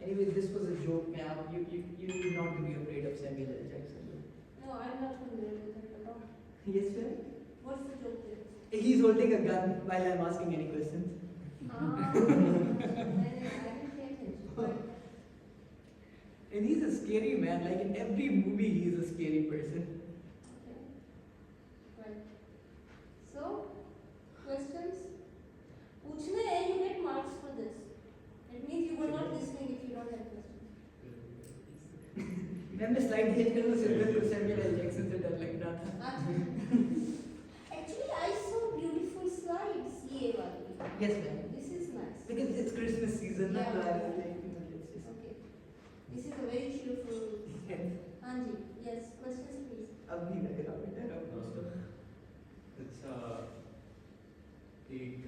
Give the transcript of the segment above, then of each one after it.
Anyway, this was a joke, man. You need not to be afraid of Samuel L. Jackson. No, I'm not familiar with it at all. Yes, sir. What's the joke there? He's holding a gun while I'm asking any questions. I didn't pay attention. But And he's a scary man. Like in every movie, he's a scary person. okay. Right. So, questions? पूछने हैं, you get marks for this. It means you were not listening if you don't have questions. मैं slide भेज कर तो सिर्फ Samuel L Jackson से डर लग रहा था. Actually, I saw beautiful slides. ये वाली. Yes, ma'am. This is nice. Because it's Christmas season, Yeah. so I was like, you know, let's just. Okay. This is a very cheerful. Anji, yes. Questions, please. अब नहीं लग रहा बेटा. अच्छा, एक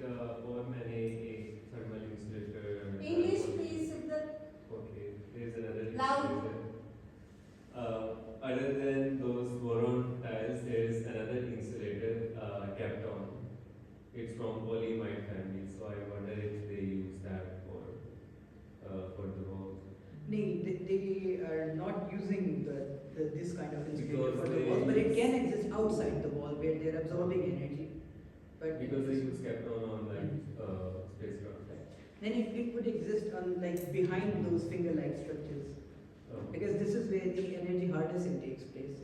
और मैंने एक thermal insulator. English, please, Siddharth. Okay, there's another Loud. insulator. Other than those boron tiles, there is another insulator kept on. It's from polyimide family, so I wonder if they use that for the walls. No, they are not using this kind of insulator Because for the they wall, but it use- can exist outside the wall where they are absorbing energy. But Because they use Kapton on like spacecraft. then it would exist on like behind those finger-like structures, because this is where the energy harnessing takes place.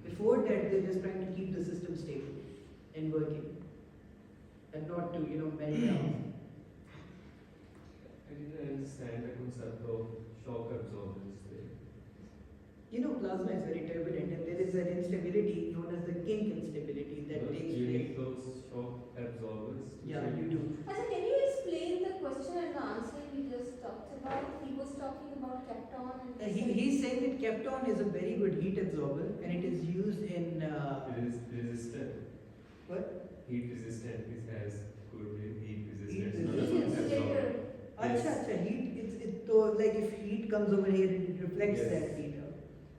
Before that, they're just trying to keep the system stable and working, and not to melt down. I didn't understand the concept of shock absorbers there. Plasma is very turbulent, and there is an instability known as the kink instability that But takes you place. need those shock absorbers. Yeah, you do. Achha, can you explain the question and the answer we just talked about? He was talking about Kapton and He's saying that Kapton is a very good heat absorber, and it is used in It is resistant. what? Heat resistant. It has good heat Heat resistance. resistant. Not absorber. Yes. Acha, heat. So like if heat comes over here, it reflects Yes. that heat out.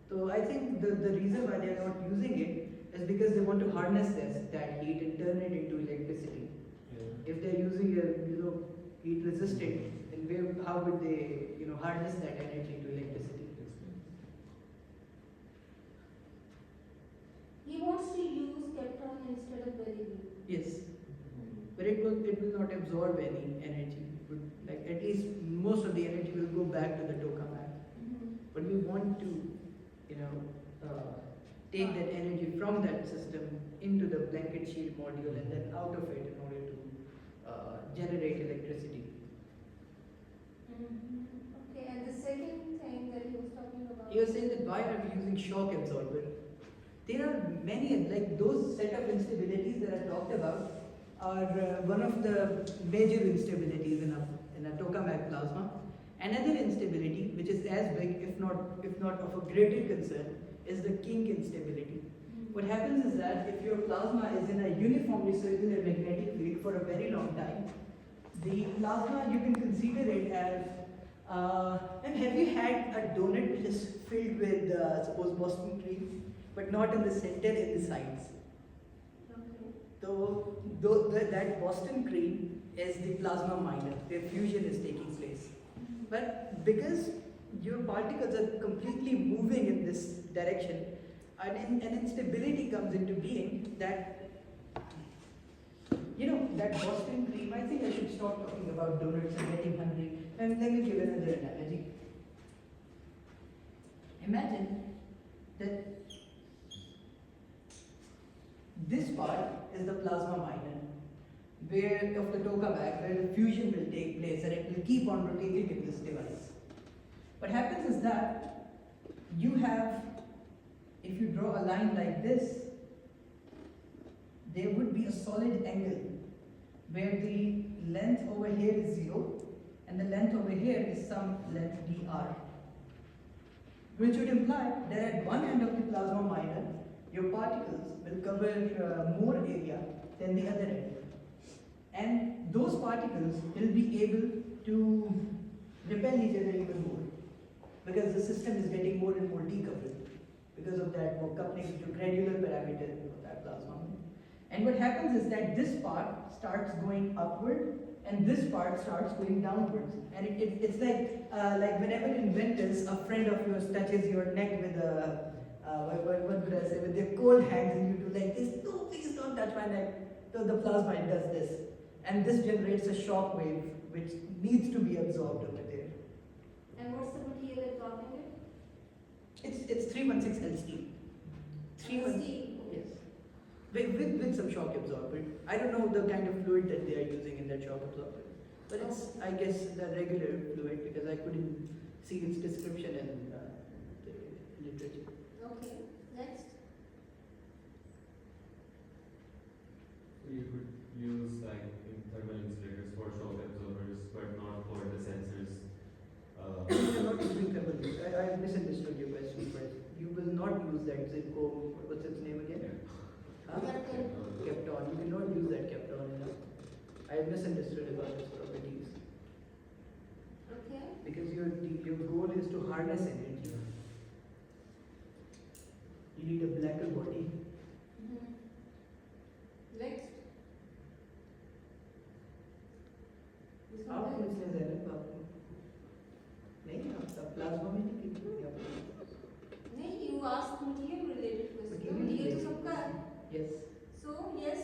So I think the reason why they are not using it is because they want to harness that heat and turn it into electricity. Yeah. If they're using a heat resistant, then how would they harness that energy into electricity? he wants to use Kapton instead of beryllium. Yes, but it will not absorb any energy. It would, like at least most of the energy will go back to the tokamak. But we want to take that energy from that system into the blanket shield module and then out of it in order to generate electricity. Okay, and the second thing that he was talking about. You were saying that why are we using shock absorber? There are many, like those set of instabilities that I talked about are one of the major instabilities in a tokamak plasma. Another instability, which is as big, if not of a greater concern, is the kink instability. What happens is that if your plasma is in a uniformly circular magnetic field for a very long time, the plasma, you can consider it as, and have you had a donut which is filled with, suppose, Boston cream, but not in the center, in the sides? So, that Boston cream is the plasma minor, where fusion is taking place. But because your particles are completely moving in this direction, an instability comes into being that, that Boston cream, I think I should stop talking about donuts and getting hungry. And let me give another analogy. Imagine that this part is the plasma minor, where of the tokamak, where the fusion will take place and it will keep on rotating in this device. What happens is that you have, if you draw a line like this, there would be a solid angle where the length over here is 0 and the length over here is some length dr, which would imply that at one end of the plasma minor, your particles will cover more area than the other end. And those particles will be able to repel each other even more, because the system is getting more and more decoupled because of that more coupling to granular parameter of that plasma. And what happens is that this part starts going upward and this part starts going downwards. And it's like whenever in winters a friend of yours touches your neck with a, what could I say, with their cold hands, and you do like this, no, please don't touch my neck. So the plasmide does this. And this generates a shock wave which needs to be absorbed over there. And what's the material absorbing it? It's 316L steel. 316. Steel. Yes. With some shock absorber. I don't know the kind of fluid that they are using in that shock absorber. But it's, I guess, the regular fluid because I couldn't see its description in the literature. Okay, next. So you could use like thermal insulators for shock absorbers, but not for the sensors. You're not using thermal. I misunderstood your question first. You will not use that zircon, what's its name again? Huh? Kapton. You cannot use that Kapton enough. I misunderstood about its properties. Okay. Because your goal is to harness energy. You need a blacker body. Next. This one आपको there? इसलिए ज़रूरत आपको नहीं आपका plasma में नहीं किया नहीं, you asked material related question. Material Material तो related सबका है. yes So yes,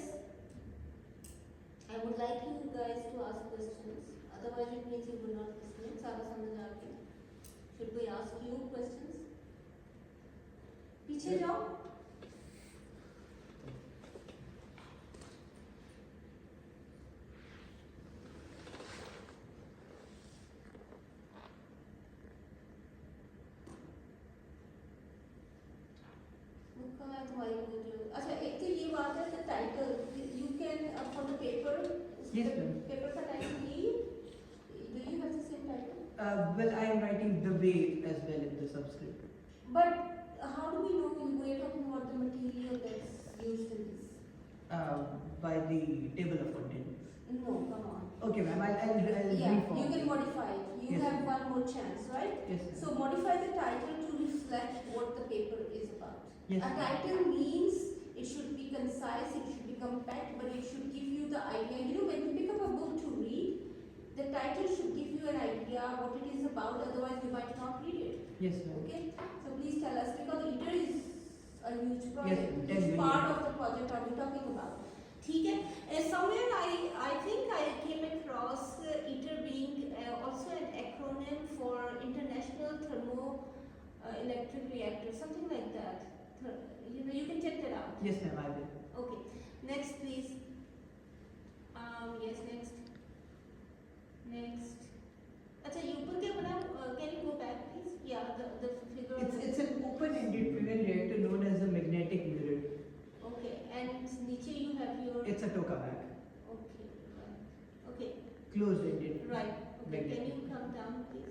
I would like you guys to ask questions. Otherwise, it means you will not listen. सारा समझ आ गया. Should we ask you questions? पीछे जाओ. मुक्का मैं तुम्हारी वीडियो. अच्छा, एक तो ये बात है the title. You can for the paper. Yes, ma'am. Paper का title ये. Do you have the same title? well I am writing the way as well in the subscript But how do we know we are talking about the material that's used in this? by the table of contents. No, come on. Okay ma'am, I'll Yeah, reform you can it. modify it. You Yes, have ma'am. one more chance, right? Yes ma'am. So modify the title to reflect what the paper is about. Yes, A ma'am. title means it should be concise, it should be compact, but it should give you the idea. You know, when you pick up a book to read, the title should give you an idea what it is about, otherwise you might not read it. Yes ma'am. Okay? So please tell us, because ITER is a huge project. Yes, Which 10 million. part of the project are we talking about? ठीक है. Somewhere I think I came across ITER being also an acronym for International Thermoelectric Reactor, something like that. You know, you can check that out. Yes ma'am, I will. Okay. Next, please. Yes, next. Next. अच्छा, ये ऊपर क्या बना? Can you go back, please? Yeah, the figure. It's an open-ended fuel reactor known as the magnetic mirror. Okay, and नीचे you have your. It's a tokamak. Okay, right. Okay, Closed-ended. right. Okay, can you come down, please?